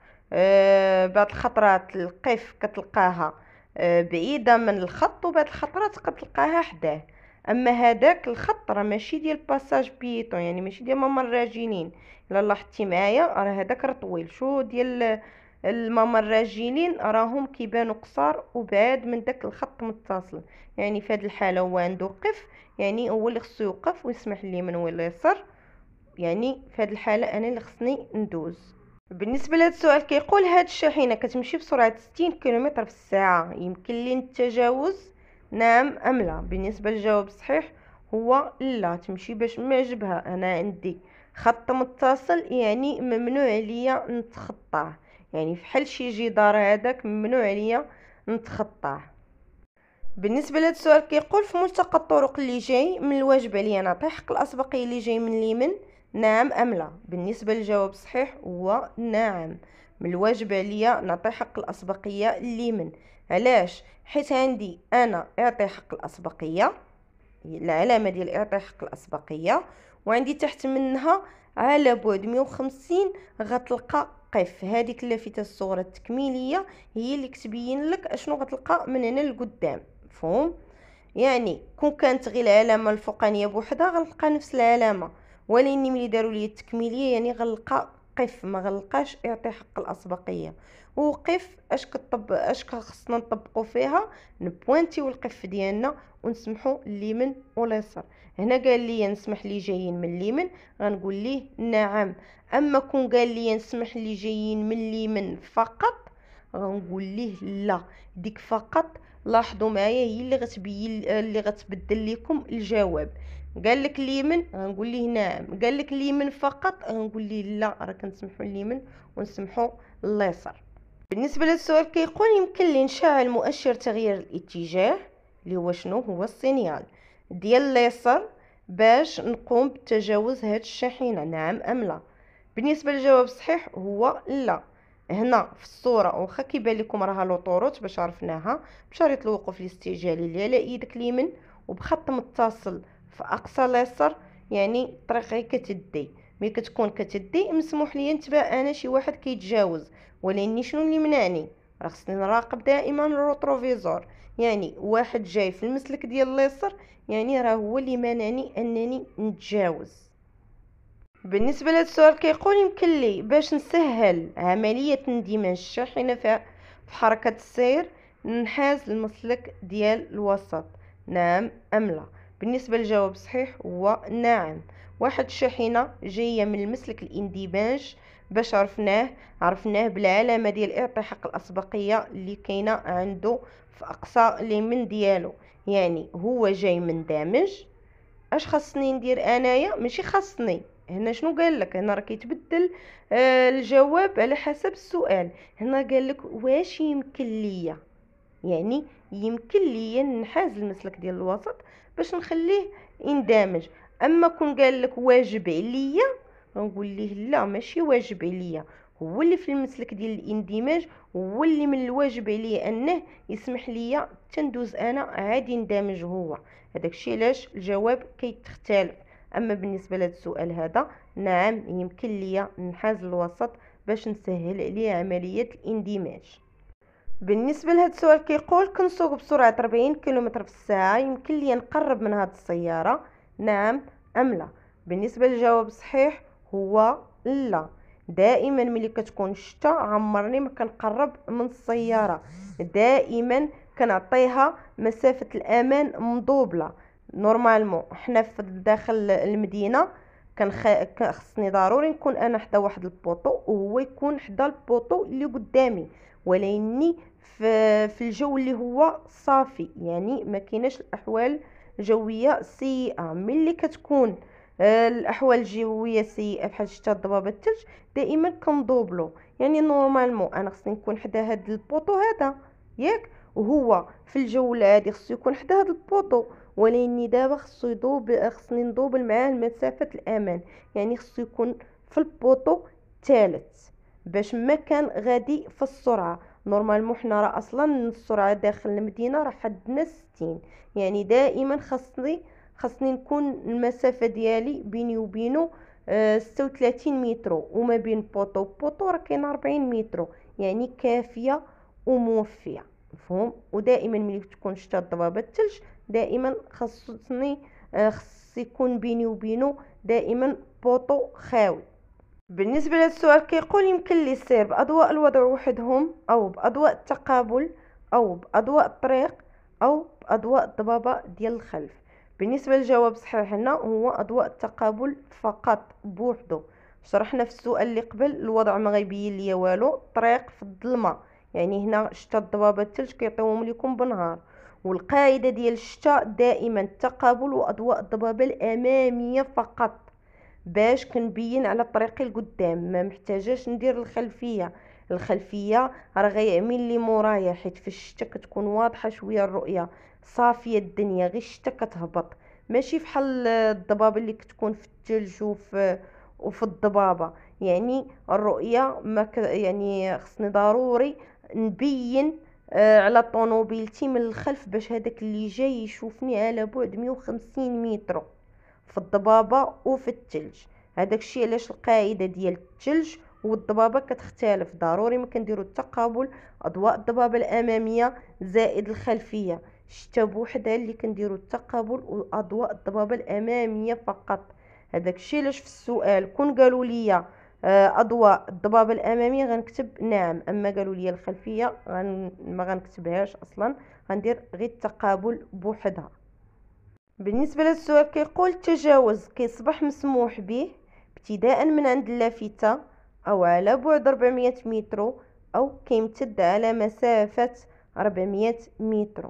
بعض الخطرات القف كتلقاها بعيده من الخط، وبعض الخطرات كتلقاها حداه. اما هذاك الخط راه ماشي ديال باساج بيتون، يعني ماشي ديال ممرجينين. الا لاحظتي معايا راه هذاك راه طويل شو ديال الممرجينين راهم كيبانوا قصار وبعاد من داك الخط متصل. يعني في هذه الحاله هو عنده قف، يعني هو اللي خصو يوقف ويسمح اليمين ولا اليسار. يعني في هذه الحاله انا اللي خصني ندوز. بالنسبه لهذا السؤال كيقول هاد الشاحنه كتمشي بسرعه 60 كيلومتر في الساعه، يمكن لي التجاوز نعم ام لا؟ بالنسبه للجواب الصحيح هو لا، تمشي باش معجبها. انا عندي خط متصل يعني ممنوع عليا نتخطاه، يعني فحال شي جدار هذاك ممنوع عليا نتخطاه. بالنسبه لهذا السؤال كيقول في ملتقى الطرق اللي جاي من الواجب عليا نعطي حق الاسبقيه اللي جاي من اليمين نعم ام لا؟ بالنسبه للجواب الصحيح هو نعم، من الواجب عليا نعطي حق الاسبقيه اليمين. علاش؟ حيت عندي انا اعطي حق الاسبقيه، العلامه ديال اعطي حق الاسبقيه، وعندي تحت منها على بعد 150 غتلقى قف. هذيك اللافته الصغرى التكميليه هي اللي كتبين لك اشنو غتلقى من هنا لقدام. مفهوم؟ يعني كون كانت غير العلامه الفوقانيه بوحدها غنلقى نفس العلامه، ولكن ملي داروا لي التكميليه يعني غنلقى قف، ما غنلقاش اعطي حق الاسبقيه. وقف اش خصنا نطبقوا فيها؟ نبوانتيو القف ديالنا ونسمحوا اليمين واليسار. هنا قال لي نسمح لي جايين من اليمين غنقول ليه نعم. اما كون قال لي نسمح لي جايين من اليمين فقط غنقول ليه لا. ديك فقط لاحظوا معايا هي اللي غتبين اللي غتبدل لكم الجواب. قال لك اليمين غنقول ليه نعم، قال لك اليمين فقط غنقول ليه لا، راه كنسمحوا اليمين ونسمحوا اليسار. بالنسبه للسؤال كيقول يمكن لي نشعل مؤشر تغيير الاتجاه اللي هو شنو هو السينيال ديال اليسار باش نقوم بتجاوز هاد الشاحنه نعم ام لا؟ بالنسبه للجواب الصحيح هو لا. هنا في الصوره واخا كيبان لكم راها لوطوروت باش عرفناها بشريط الوقوف الاستعجالي اللي على ايدك اليمين وبخط متصل في اقصى اليسار، يعني الطريق غير كتدي. ملي كتكون كتدي مسموح لي نتبع انا شي واحد كيتجاوز، ولكن شنو اللي منعني؟ راه خصني نراقب دائما الروتروفيزور. يعني واحد جاي في المسلك ديال اليسار يعني راه هو اللي مانعني انني نتجاوز. بالنسبه لهذا السؤال كيقول يمكن لي باش نسهل عمليه اندماج الشاحنه في حركه السير ننحاز المسلك ديال الوسط نعم ام لا؟ بالنسبه للجواب الصحيح هو نعم. واحد الشاحنه جايه من المسلك الاندماج باش عرفناه بالعلامه ديال اعطي حق الاسبقيه اللي كاينه عنده في اقصى اليمين ديالو. يعني هو جاي من دامج. اش خاصني ندير انايا؟ ماشي خاصني. هنا شنو قال لك؟ هنا راه كيتبدل الجواب على حسب السؤال. هنا قال لك واش يمكن ليا، يعني يمكن ليا نحاز المسلك ديال الوسط باش نخليه يندمج. اما كون قال لك واجب عليا غنقول ليه لا، ماشي واجب عليا. هو اللي في المسلك ديال الاندماج هو اللي من الواجب عليه انه يسمح ليا تندوز انا عادي ندمج هو. هذاك الشيء علاش الجواب كيتختلف. اما بالنسبه لهذا السؤال هذا نعم يمكن ليا نحاز الوسط باش نسهل عليه عمليه الاندماج. بالنسبه لهذا السؤال كيقول كنسوق بسرعه 40 كيلومتر في الساعه، يمكن لي نقرب من هذه السياره، نعم ام لا؟ بالنسبه للجواب الصحيح هو لا. دائما ملي كتكون الشتا عمرني ما كنقرب من السياره، دائما كنعطيها مسافه الامان مضوبله. نورمالمون حنا في داخل المدينه خصني ضروري نكون انا حدا واحد البوطو وهو يكون حدا البوطو اللي قدامي، ولاني في الجو اللي هو صافي، يعني ما كايناش الاحوال الجويه سيئه. ملي كتكون الاحوال الجويه سيئه بحال الشتا الضباب الثلج دائما كنضوبلو. يعني نورمالمون انا خصني نكون حدا هاد البوطو هذا ياك، وهو في الجو العادي خصو يكون حدا هاد البوطو، ولاني دابا خصني ندوبل معاه مسافه الامان، يعني خصو يكون في البوطو الثالث باش ما كان غادي في السرعه. نورمالمون حنا راه اصلا السرعه داخل المدينه راه حدنا 60، يعني دائما خصني نكون المسافه ديالي بيني وبينه 36 متر، وما بين بوطو راه كاين 40 متر، يعني كافيه وموفيه. مفهوم؟ ودائما ملي تكون شتا الضباب الثلج دائما خص يكون بيني وبينه دائما بوطو خاوي. بالنسبة للسؤال كيقول يمكن لي السير بأضواء الوضع وحدهم، أو بأضواء التقابل، أو بأضواء الطريق، أو بأضواء الضبابة ديال الخلف. بالنسبة للجواب الصحيح هنا هو أضواء التقابل فقط بوحدو. شرحنا في السؤال اللي قبل الوضع ما غيبين ليا والو، الطريق في الظلمة، يعني هنا شتا الضبابة الثلج كيعطيوهم ليكم بالنهار. والقاعدة ديال الشتا دائما التقابل وأضواء الضبابة الأمامية فقط، باش كنبين على طريقي القدام، ما محتاجاش ندير الخلفيه راه غيعمل لي مورايا، حيت في الشتاء كتكون واضحه شويه الرؤيه، صافيه الدنيا، غير الشتاء كتهبط، ماشي فحال الضباب اللي كتكون في الثلج وفي الضبابه. يعني الرؤيه ما يعني خصني ضروري نبين على طونوبيلتي من الخلف باش هذاك اللي جاي يشوفني على بعد 150 متر في الضبابة وفي الثلج. هذاك الشيء علاش القاعدة ديال الثلج والضبابة كتختلف، ضروري ما كنديروا التقابل اضواء الضبابة الامامية زائد الخلفية. شتا بوحدها اللي كنديروا التقابل واضواء الضبابة الامامية فقط. هذاك الشيء علاش في السؤال كون قالوا لي اضواء الضبابة الامامية غنكتب نعم، اما قالوا لي الخلفية ما غنكتبهاش اصلا، غندير غير التقابل بوحدها. بالنسبة للسؤال كيقول التجاوز كيصبح مسموح به ابتداء من عند اللافتة، أو على بعد 400 متر، أو كيمتد على مسافة 400 متر.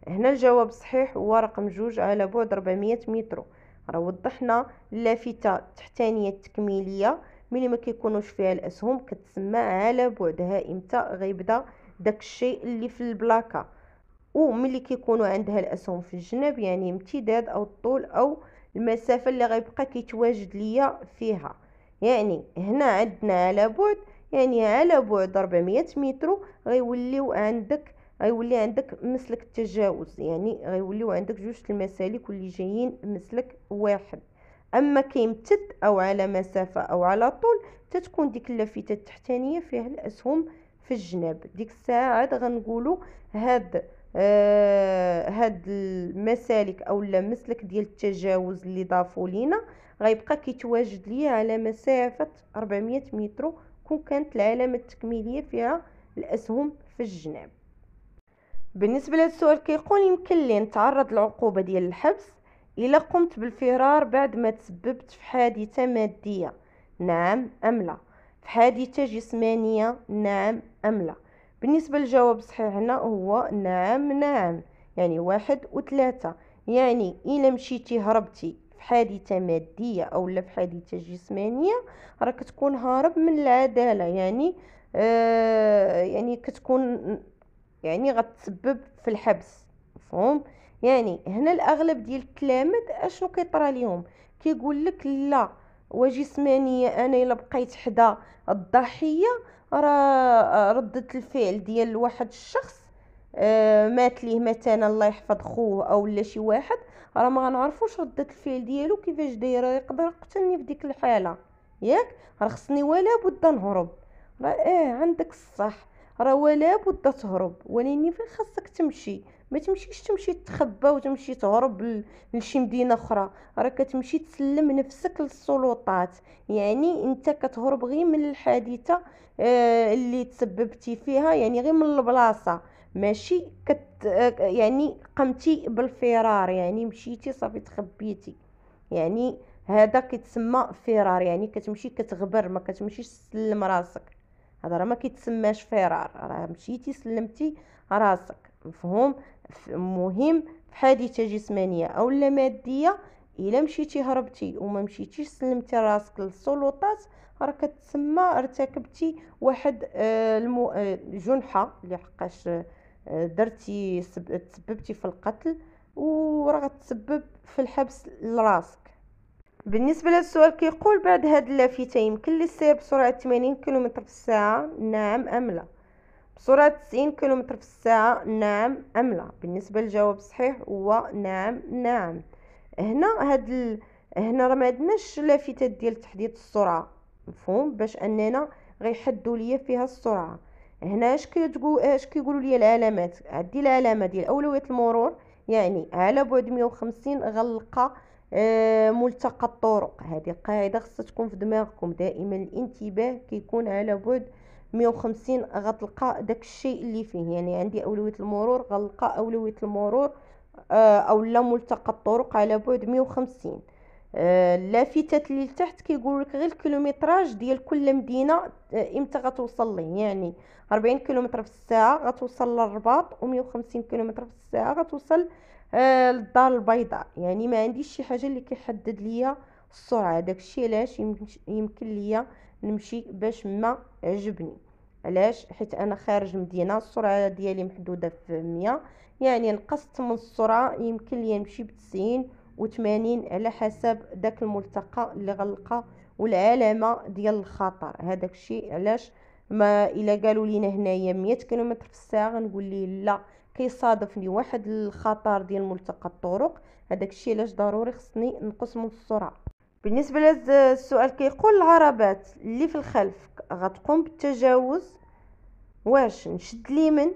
هنا الجواب الصحيح هو رقم جوج، على بعد 400 متر. راه وضحنا اللافتة التحتانية التكميلية ملي ما كيكونوش فيها الأسهم كتسمى على بعدها، امتى غيبدا داك الشيء اللي في البلاكه، وملي كيكونوا عندها الاسهم في الجناب يعني امتداد او الطول او المسافه اللي غيبقى كيتواجد ليا فيها. يعني هنا عندنا على بعد، يعني على بعد 400 متر غيولي عندك مسلك التجاوز، يعني غيوليو عندك جوج المسالك واللي جايين مسلك واحد. اما كيمتد او على مسافه او على طول تتكون ديك اللافته التحتانيه فيها الاسهم في الجناب، ديك الساعه عاد غنقولوا هاد المسالك او مسلك ديال التجاوز اللي ضافوا لينا غيبقى كيتواجد ليا على مسافه 400 متر كون كانت العلامه التكميليه فيها الاسهم في الجناب. بالنسبه لهذا السؤال كيقول يمكن لي نتعرض لعقوبه ديال الحبس الا قمت بالفرار بعد ما تسببت في حادثه ماديه، نعم ام لا؟ في حادثه جسمانيه، نعم ام لا؟ بالنسبة للجواب الصحيح هنا هو نعم، يعني 1 و3. يعني إلا مشيتي هربتي في حادثة مادية أو في حادثة جسمانية راك كتكون هارب من العدالة، يعني كتكون يعني غتسبب في الحبس. مفهوم؟ يعني هنا الاغلب ديال التلاميذ اشنو كيطرى ليهم، كيقول لك لا وجسمانيه انا الا بقيت حدا الضحيه راه ردة الفعل ديال واحد الشخص مات ليه مثلا الله يحفظ خوه او لا شي واحد، راه ما غنعرفوش ردة الفعل ديالو كيفاش دايره، يقدر يقتلني في ديك الحاله، ياك راه خصني ولا بد نهرب. راه عندك الصح، راه ولا بد تهرب، ولكن فين خاصك تمشي؟ ما تمشيش تمشي تخبى وتمشي تهرب لشي مدينه اخرى، راه كتمشي تسلم نفسك للسلطات. يعني انت كتهرب غير من الحادثه اللي تسببتي فيها، يعني غير من البلاصه، ماشي يعني قمتي بالفرار، يعني مشيتي صافي تخبيتي. يعني هذا كيتسمى فرار، يعني كتمشي كتغبر، ما كتمشيش تسلم راسك. هذا راه ما كيتسماش فرار، راه مشيتي سلمتي راسك، مفهوم؟ مهم في حادثه جسمانيه او لا ماديه، الا مشيتي هربتي وما مشيتيش سلمتي راسك للسلطات، راه كتسمى ارتكبتي واحد جنحه، اللي حقاش درتي تسببتي في القتل، وراه غتسبب في الحبس لراسك. بالنسبة للسؤال كيقول بعد هاد اللافتة يمكن لي السير بسرعة 80 كيلومتر في الساعة، نعم أم لا؟ بسرعة 90 كيلومتر في الساعة، نعم أم لا؟ بالنسبة للجواب الصحيح هو نعم. نعم. هنا هنا راه ما عندناش لافتات ديال تحديد السرعة، مفهوم؟ باش اننا غيحدوا ليا فيها السرعة. هنا اش كيقولوا لي العلامات؟ عندي العلامة ديال أولوية المرور، يعني على بعد 150 غلق ملتقى الطرق. هذه قاعدة خصها تكون في دماغكم دائما، الانتباه كيكون على بعد 150 غتلقى داك الشيء اللي فيه. يعني عندي أولوية المرور، غلقة أولوية المرور او لا ملتقى الطرق على بعد 150. اللافتات اللي لتحت كيقول لك غير الكيلومتراج ديال كل مدينه امتى غتوصل ليه. يعني 40 كيلومتر في الساعه غتوصل للرباط، و150 كيلومتر في الساعه غتوصل للدار البيضاء. يعني ما عنديش شي حاجه اللي كيحدد ليا السرعه. داكشي علاش يمكن ليا نمشي باش ما عجبني. علاش؟ حيت انا خارج مدينه السرعه ديالي محدوده في 100، يعني نقصت من السرعة يمكن لي نمشي ب90 و80 على حسب داك الملتقى اللي غلقه والعلامة ديال الخطر. هذاك الشيء علاش ما الا قالوا لينا هنايا 100 كيلومتر في الساعة غنقول لي لا، كيصادفني واحد الخطر ديال ملتقى الطرق، هذاك الشيء علاش ضروري خصني نقص من السرعة. بالنسبة للسؤال كيقول العربات اللي في الخلف غتقوم بالتجاوز، واش نشد اليمين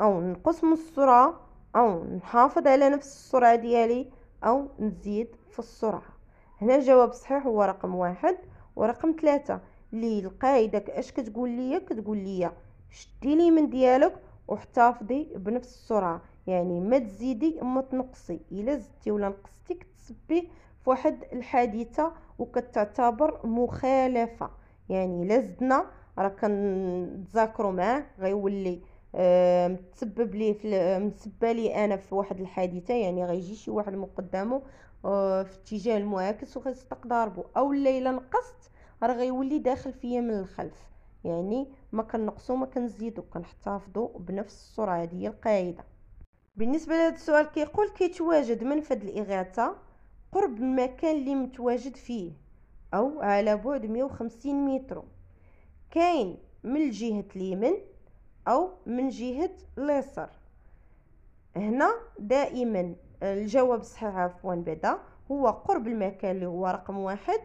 او نقص من السرعه او نحافظ على نفس السرعه ديالي او نزيد في السرعه؟ هنا الجواب الصحيح هو رقم 1 ورقم 3. اللي القاعده اش كتقول ليا؟ كتقول ليا شدي اليمين ديالك واحتفظي بنفس السرعه، يعني ما تزيدي ما تنقصي. الا زدتي ولا نقصتي كتسبي في واحد الحادثه وكتعتبر مخالفه. يعني الا زدنا راه كنتذاكروا معاه غيولي متسبب ليه مسبه لي انا في واحد الحادثه، يعني غيجي شي واحد من قدامه في اتجاه المعاكس وغيصدق ضاربه، او الا نقصت راه غيولي داخل فيا من الخلف. يعني ما كنقصوا ما كنزيدوا، كنحتفظوا بنفس السرعه. هذه القاعده. بالنسبه لهذا السؤال كيقول كيتواجد منفذ الاغاثه قرب المكان اللي متواجد فيه او على بعد 150 متر، كاين من جهة اليمين او من جهة اليسار. هنا دائما الجواب الصحيح عفوا بعدا هو قرب المكان اللي هو رقم 1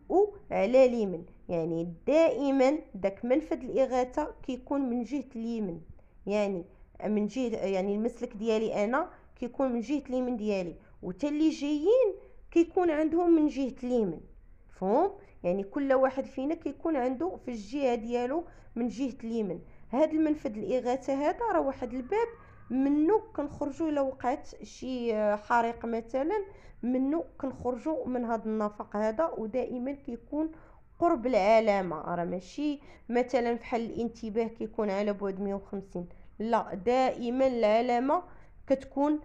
وعلى اليمين. يعني دائما داك منفذ الاغاثة كيكون من جهة اليمين، يعني من جهة، يعني المسلك ديالي انا كيكون من جهة اليمين ديالي، وتا اللي جايين كيكون عندهم من جهة اليمين، فهم؟ يعني كل واحد فينا كيكون عنده في الجهة ديالو من جهة اليمين. هذا المنفذ الاغاثة هذا راه واحد الباب منه كنخرجوا الا وقعت شي حريق مثلا، منه كنخرجوا من هذا النفق هذا، ودائما كيكون قرب العلامه. راه ماشي مثلا بحال الانتباه كيكون على بعد 150، لا، دائما العلامه كتكون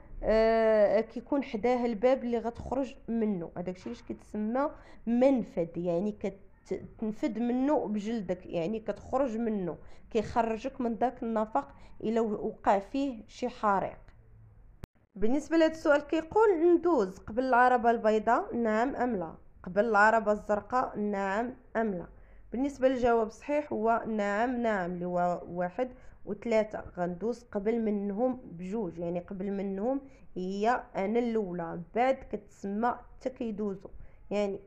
كيكون حداه الباب اللي غتخرج منه. هذاك الشيء اللي كيتسمى منفذ، يعني كتنفذ منه بجلدك، يعني كتخرج منه، كيخرجك من داك النفق الا وقع فيه شي حريق. بالنسبه لهذا السؤال كيقول ندوز قبل العربه البيضاء، نعم ام لا؟ قبل العربه الزرقاء، نعم ام لا؟ بالنسبه للجواب الصحيح هو نعم. نعم اللي هو 1 و3 غندوز قبل منهم بجوج، يعني قبل منهم هي انا الاولى، بعد كتسمى حتى كيدوزو. يعني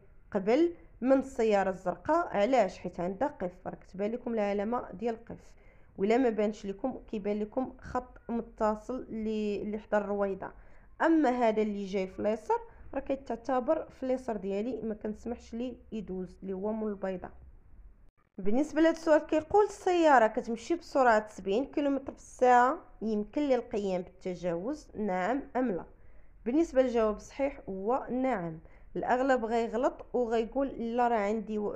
من السياره الزرقاء، علاش؟ حيت عندها قف، راه كتبان لكم العلامه ديال قف. ولا ما بانش لكم كيبان لكم خط متصل اللي حدا الرويضه. اما هذا اللي جاي في اليسار راه كيتعتبر في اليسار ديالي، ما كنسمحش ليه يدوز، اللي هو مول البيضاء. بالنسبه لهذا السؤال كيقول السياره كتمشي بسرعه 70 كيلومتر في الساعه، يمكن لي القيام بالتجاوز، نعم ام لا؟ بالنسبه للجواب الصحيح هو نعم. الاغلب غيغلط وغيقول لا، راه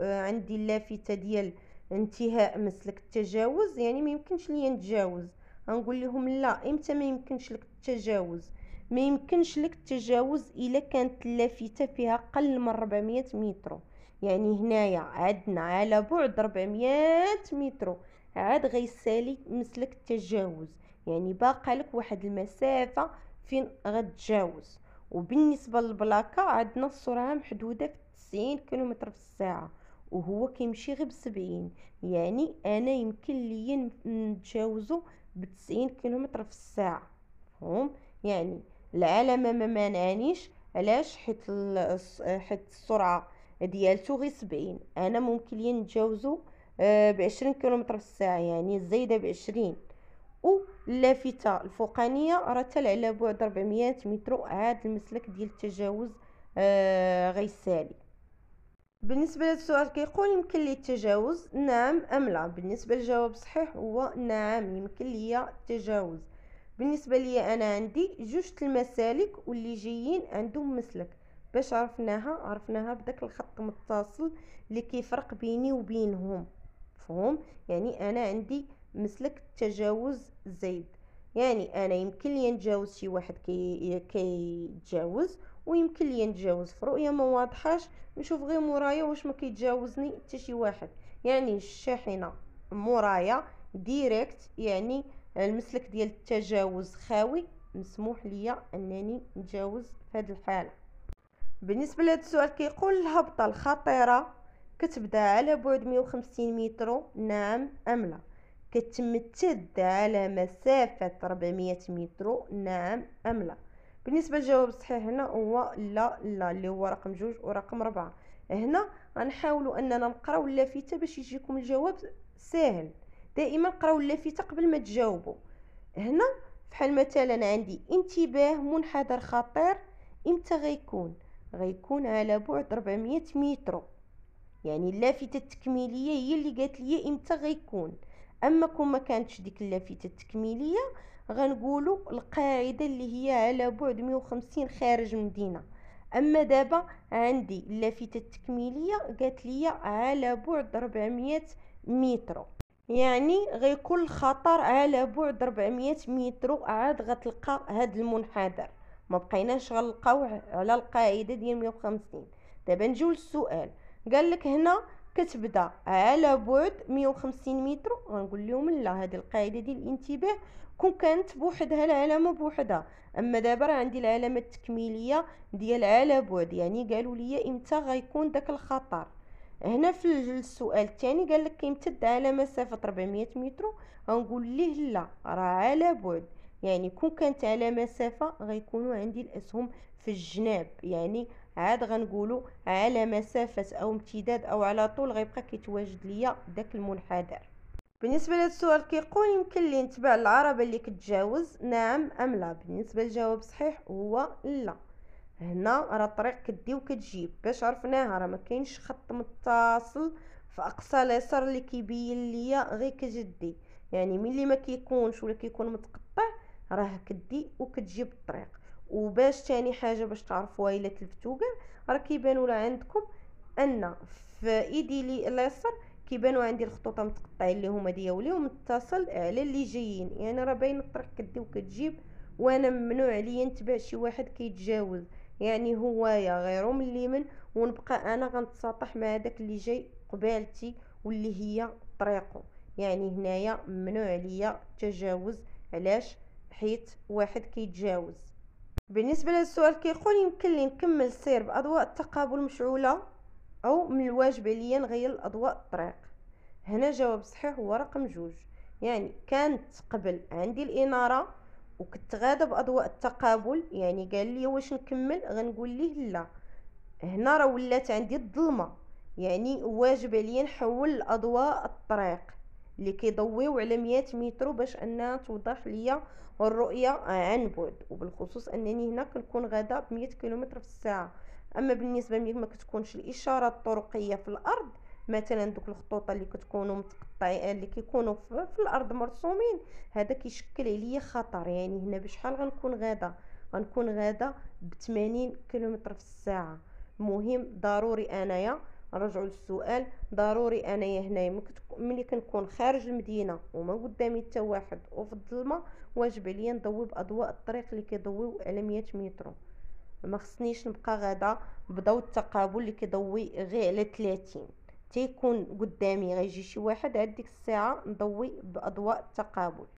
عندي اللافته ديال انتهاء مسلك التجاوز، يعني ما يمكنش ليا نتجاوز. غنقول لهم لا، امتى ما يمكنش لك التجاوز؟ ما يمكنش لك التجاوز الا كانت اللافته فيها اقل من 400 متر. يعني هنايا عندنا على بعد 400 متر عاد غيسالي مسلك التجاوز، يعني باقا لك واحد المسافه فين غتجاوز. وبالنسبه للبلاكه عندنا السرعه محدوده في 90 كيلومتر في الساعه، وهو كيمشي غير ب70، يعني انا يمكن ليا نتجاوزو ب90 كيلومتر في الساعه. فهم؟ يعني العلامه ما مانعنيش. علاش؟ حيت السرعه ديالته غير 70، انا ممكن ليا نتجاوزو ب20 كيلومتر في الساعه، يعني زايده ب20. واللافتة الفوقانية راه تال على بعد 400 متر، عاد المسلك ديال التجاوز غيسالي. بالنسبة لهذا السؤال كيقول يمكن لي التجاوز، نعم ام لا؟ بالنسبة للجواب الصحيح هو نعم، يمكن لي التجاوز. بالنسبة لي انا عندي جوج المسالك واللي جايين عندهم مسلك. باش عرفناها بداك الخط متصل اللي كيفرق بيني وبينهم. مفهوم؟ يعني انا عندي مسلك التجاوز زايد، يعني انا يمكن لي نتجاوز شي واحد كيتجاوز، ويمكن لي نتجاوز في رؤيه ما واضحاش، نشوف غير مورايا واش ما كيتجاوزني حتى شي واحد. يعني الشاحنه مورايا ديريكت، يعني المسلك ديال التجاوز خاوي، مسموح ليا انني نتجاوز في هذه الحاله. بالنسبه لهذا السؤال كيقول الهبطه الخطيره كتبدا على بعد 150 متر، نعم ام لا؟ كتمتد على مسافه 400 متر، نعم ام لا؟ بالنسبه للجواب الصحيح هنا هو لا لا، اللي هو رقم 2 ورقم 4. هنا غنحاولوا اننا نقراو اللافته باش يجيكم الجواب ساهل. دائما قراو اللافته قبل ما تجاوبوا. هنا فحال مثلا عندي انتباه منحدر خطير، امتى غيكون على بعد 400 متر، يعني اللافته التكميليه هي اللي قالت لي امتى غيكون. اما كون ما كانتش ديك اللافته التكميليه غنقولوا القاعده اللي هي على بعد 150 خارج مدينه. اما دابا عندي اللافته التكميليه قالت لي على بعد 400 متر، يعني غيكون الخطر على بعد 400 متر، عاد غتلقى هاد المنحدر. ما بقيناش غنلقاو على القاعده ديال 150. دابا نجيو للسؤال، قال لك هنا كتبدا على بعد 150 متر، غنقول لهم لا، هذه القاعده ديال الانتباه كون كانت بوحدها العلامه بوحدها. اما دابا راه عندي العلامه التكميليه ديال على بعد، يعني قالوا لي امتى غيكون داك الخطر. هنا في السؤال الثاني قال لك كيمتد على مسافه 400 متر، غنقول ليه لا، راه على بعد، يعني كون كانت على مسافه غيكونوا عندي الاسهم في الجناب، يعني عاد غنقولوا على مسافه او امتداد او على طول غيبقى كيتواجد ليا داك المنحدر. بالنسبه لهذا السؤال كيقول يمكن لي نتبع العربه اللي كتجاوز، نعم ام لا؟ بالنسبه للجواب صحيح هو لا. هنا راه الطريق كدي وكتجيب، باش عرفناها راه ما كاينش خط متصل في اقصى اليسار اللي كيبين ليا غير كتدي، يعني ملي ما كيكونش ولا كيكون متقطع راه كدي وكتجيب الطريق. وباش تاني حاجه باش تعرفوها الا تلفتو كاع، راه كيبانوا لا عندكم ان في ايدي لي اليسار كيبانوا عندي الخطوط متقطعين اللي هما ديالي ومتصل على اللي جايين، يعني راه باين الطريق كدي وكتجيب، وانا ممنوع عليا نتبع شي واحد كيتجاوز، يعني هوايا غيرو من اليمين ونبقى انا غنتساطح مع داك اللي جاي قبالتي واللي هي طريقه. يعني هنايا ممنوع عليا التجاوز. علاش؟ حيت واحد كيتجاوز. بالنسبه للسؤال كيقول يمكن لي نكمل السير باضواء التقابل مشعوله، او من الواجب عليا نغير الاضواء الطريق. هنا جواب صحيح هو رقم 2، يعني كانت قبل عندي الاناره وكنت غاده باضواء التقابل، يعني قال لي واش نكمل، غنقول ليه لا. هنا راه ولات عندي الظلمه، يعني واجب عليا نحول الاضواء الطريق، اللي كيضويو على 100 متر باش انها توضح ليا الرؤيه عن بعد، وبالخصوص انني هنا كنكون غادا ب 100 كيلومتر في الساعه. اما بالنسبه ملي ما كتكونش الاشارات الطرقيه في الارض، مثلا دوك الخطوط اللي كتكونوا متقطعين اللي كيكونوا في الارض مرسومين، هذا كيشكل عليا خطر. يعني هنا بشحال غنكون غادا ب 80 كيلومتر في الساعه. المهم ضروري انايا نرجعوا للسؤال، ضروري انايا هنايا ملي كنكون خارج المدينه وما قدامي حتى واحد وفي الظلمه، واجب عليا نضوي باضواء الطريق اللي كيضويو على 100 متر. ما خصنيش نبقى غادا بضوء التقابل اللي كيضوي غير على 30. تيكون قدامي غيجي شي واحد، عاد ديك الساعه نضوي باضواء التقابل.